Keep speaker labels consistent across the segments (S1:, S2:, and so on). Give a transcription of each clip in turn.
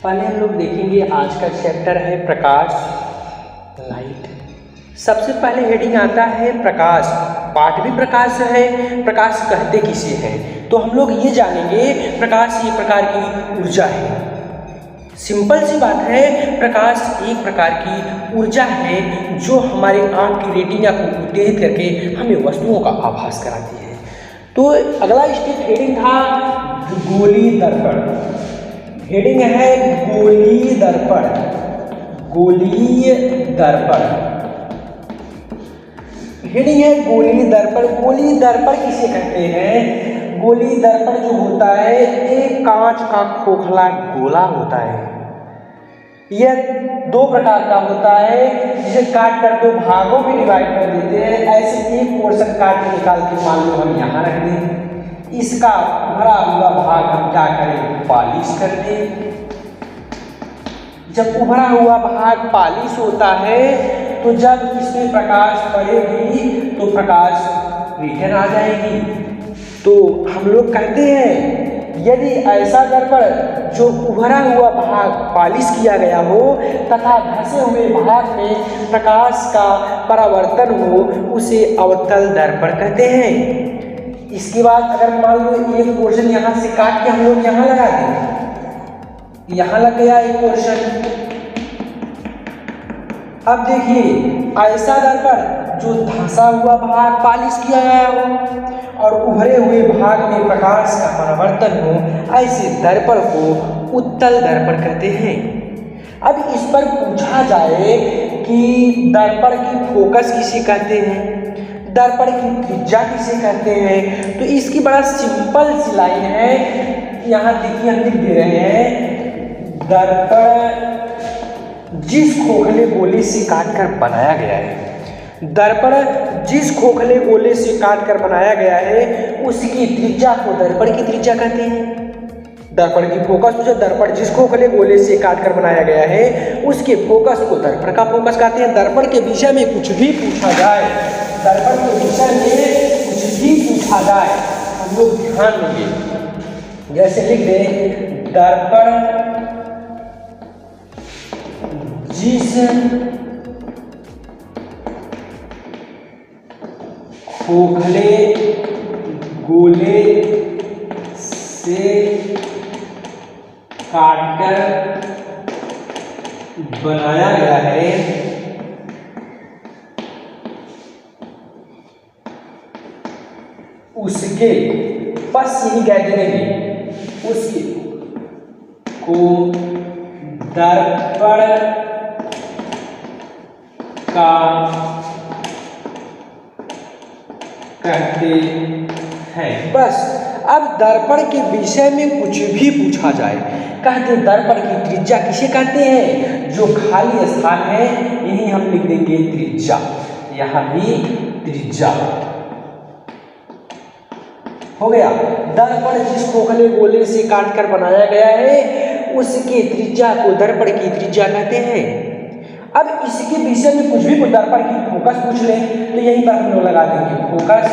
S1: पहले हम लोग देखेंगे आज का चैप्टर है प्रकाश, लाइट। सबसे पहले हेडिंग आता है प्रकाश। पाठ भी प्रकाश है। प्रकाश कहते किसे हैं, तो हम लोग ये जानेंगे प्रकाश एक प्रकार की ऊर्जा है। सिंपल सी बात है, प्रकाश एक प्रकार की ऊर्जा है जो हमारे आँख की रेटिना को उत्तेजित करके हमें वस्तुओं का आभास कराती है। तो अगला स्टेप हेडिंग था गोलीय दर्पण। हेडिंग है गोलीय दर्पण। गोलीय दर्पण हेडिंग है गोलीय दर्पण। गोलीय दर्पण किसे कहते हैं? गोलीय दर्पण जो होता है एक कांच का खोखला गोला होता है। यह दो प्रकार का होता है, जिसे काट कर दो भागों में डिवाइड कर देते हैं। ऐसे एक पोर्शन काट के निकाल के मान लो हम यहाँ रख दें। इसका भरा हुआ भाग हम क्या करें? पॉलिश कर दें। जब उभरा हुआ भाग पॉलिश होता है तो जब इसमें प्रकाश पड़ेगी तो प्रकाश रिटर्न आ जाएगी। तो हम लोग कहते हैं यदि ऐसा दर्पण जो उभरा हुआ भाग पॉलिश किया गया हो तथा धंसे हुए भाग में प्रकाश का परावर्तन हो, उसे अवतल दर्पण कहते हैं। इसके बाद अगर मान लो एक पोर्शन यहाँ से काट के हम लोग यहाँ लगा दें, यहाँ लग गया एक पोर्शन। अब देखिए ऐसा दर्पण जो धंसा हुआ भाग पॉलिश किया गया हो और उभरे हुए भाग में प्रकाश का परावर्तन हो, ऐसे दर्पण को उत्तल दर्पण कहते हैं। अब इस पर पूछा जाए कि दर्पण की फोकस किसे कहते हैं, दर्पण की त्रिज्या किसे कहते हैं, तो इसकी बड़ा सिंपल सी लाइन है। यहाँ देखिए हम लिख दे रहे हैं, दर्पण जिस खोखले गोले से काटकर बनाया गया है, दर्पण जिस खोखले गोले से काटकर बनाया गया है उसकी त्रिज्या को दर्पण की त्रिज्या कहते हैं। दर्पण की फोकस जो दर्पण जिस खोखले गोले से काटकर बनाया गया है उसके फोकस को दर्पण का फोकस कहते हैं। दर्पण के विषय में कुछ भी पूछा जाए, दर्पण के विषय में कुछ भी पूछा जाए हम लोग ध्यान देंगे। जैसे लिख दें, दर्पण जिस खोखले गोले से काटकर बनाया गया है उसके बस यही कह देंगे, उसके को दर्पण का कहते हैं। बस अब दर्पण के विषय में कुछ भी पूछा जाए, कहते दर्पण की त्रिज्या किसे कहते हैं? जो खाली स्थान है यही हम लिख देंगे त्रिज्या, यहाँ भी त्रिज्या हो गया। दर्पण जिस खोखले गोले से काटकर बनाया गया है उसके त्रिज्या को दर्पण की त्रिज्या कहते हैं। अब इसके विषय में कुछ भी दर्पण की फोकस पूछ ले तो यहीं पर हम लोग लगा देंगे फोकस,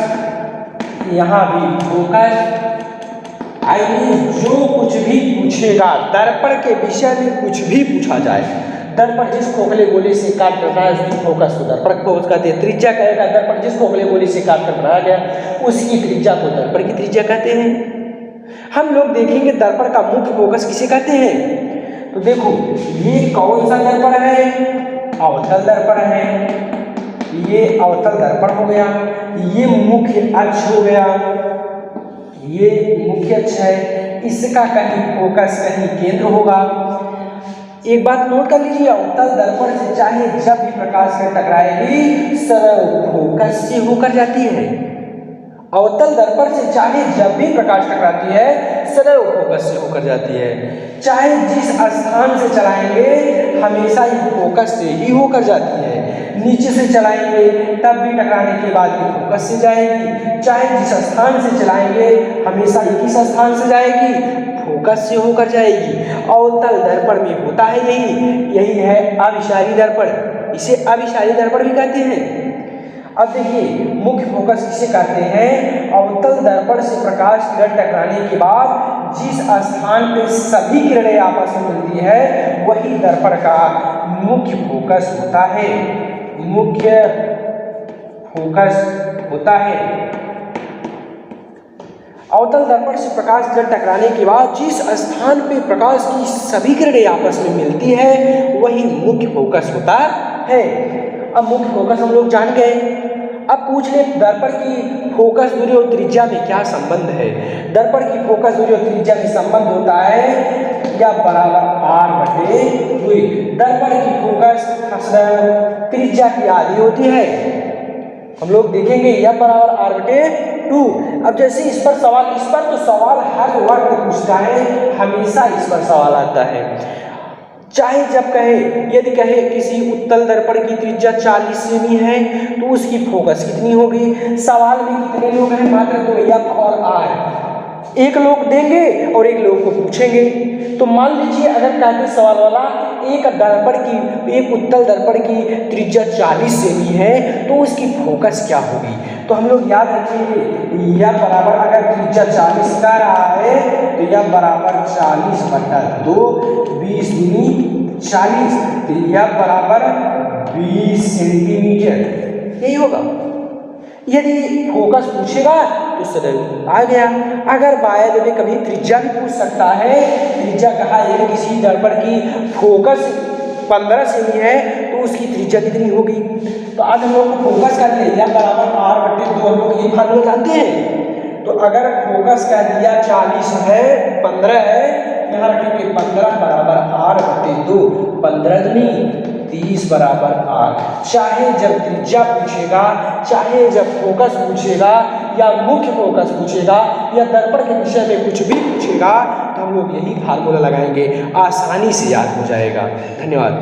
S1: यहाँ भी फोकस। आई जो कुछ भी पूछेगा दर्पण के विषय में कुछ भी पूछा जाए, दर्पण जिस खोखले गोले से काट कर बनाया उसकी फोकस को दर्पण की फोकस कहते हैं। त्रिज्या कहेगा दर्पण जिस खोखले गोले से काट कर बनाया गया उसकी त्रिज्या को दर्पण की त्रिज्या कहते हैं। हम लोग देखेंगे दर्पण का मुख्य फोकस किसे कहते हैं, तो देखो ये कौन सा दर्पण है? अवतल दर्पण है। ये अवतल दर्पण हो गया, ये मुख्य अक्ष हो गया, ये मुख्य अक्ष है। इसका कहीं फोकस कहीं केंद्र होगा। एक बात नोट कर लीजिए, अवतल दर्पण से चाहे जब भी प्रकाश से टकराएगी सरल फोकस से होकर जाती है। अवतल दर्पण से चाहे जब भी प्रकाश टकराती है सरल फोकस से होकर जाती है। चाहे जिस स्थान से चलाएंगे हमेशा ये फोकस से ही होकर जाती है। नीचे से चलाएंगे तब भी टकराने के बाद ये फोकस से जाएगी। चाहे जिस स्थान से चलाएंगे हमेशा ये किस स्थान से जाएगी? फोकस से होकर जाएगी। अवतल दर्पण में होता है यही है अभिसारी दर्पण। इसे अभिसारी दर्पण भी कहते हैं। अब देखिए मुख्य फोकस किसे कहते हैं? अवतल दर्पण से प्रकाश किरण टकराने के बाद जिस स्थान पे सभी किरणें आपस में मिलती है वही दर्पण का मुख्य फोकस होता है, मुख्य फोकस होता है। अवतल दर्पण से प्रकाश जल टकराने के बाद जिस स्थान पे प्रकाश की सभी किरणें आपस में मिलती है वही मुख्य फोकस होता है। अब मुख्य फोकस हम लोग जान गए। अब पूछ ले दर्पण की फोकस दूरी और त्रिज्या में क्या संबंध है। दर्पण की फोकस दूरी और त्रिज्या में संबंध होता है या बराबर r/2। दर्पण की फोकस त्रिज्या की आधी होती है। हम लोग देखेंगे या बराबर r/2। अब जैसे इस पर तो सवाल हर वक्त पूछता है, हमेशा इस पर सवाल आता है। चाहे जब कहे, यदि कहे किसी उत्तल दर्पण की त्रिज्या 40 सेमी है तो उसकी फोकस कितनी होगी। सवाल में कितने लोग हैं, मात्र 2, F और R। एक लोग देंगे और एक लोग को पूछेंगे। तो मान लीजिए अगर कहते सवाल वाला एक उत्तल दर्पण की त्रिज्या 40 सेमी है तो उसकी फोकस क्या होगी। तो हम लोग याद रखेंगे या बराबर, अगर त्रिज्या 40 का रहा है तो या बराबर 40/2, 20 दूनी 40, तो या बराबर 20 सेंटीमीटर, यही होगा। यदि फोकस पूछेगा तो सरल आ गया। अगर बायद में कभी त्रिज्या भी पूछ सकता है, त्रिज्या कहा यदि किसी दर्पण की फोकस 15 सेमी है तो उसकी त्रिज्या कितनी होगी। तो आज हम लोग फोकस कर लिया बराबर r/2, हम लोग ये फार्मूला जानते हैं। तो अगर फोकस का दिया 40 है, 15 है, यहाँ रखेंगे 15 बराबर r/2, 15 दूनी 30 बराबर r। चाहे जब त्रिज्या पूछेगा, चाहे जब फोकस पूछेगा या मुख्य फोकस पूछेगा या दर्पण के विषय में कुछ भी पूछेगा तो हम लोग यही फार्मूला लगाएंगे, आसानी से याद हो जाएगा। धन्यवाद।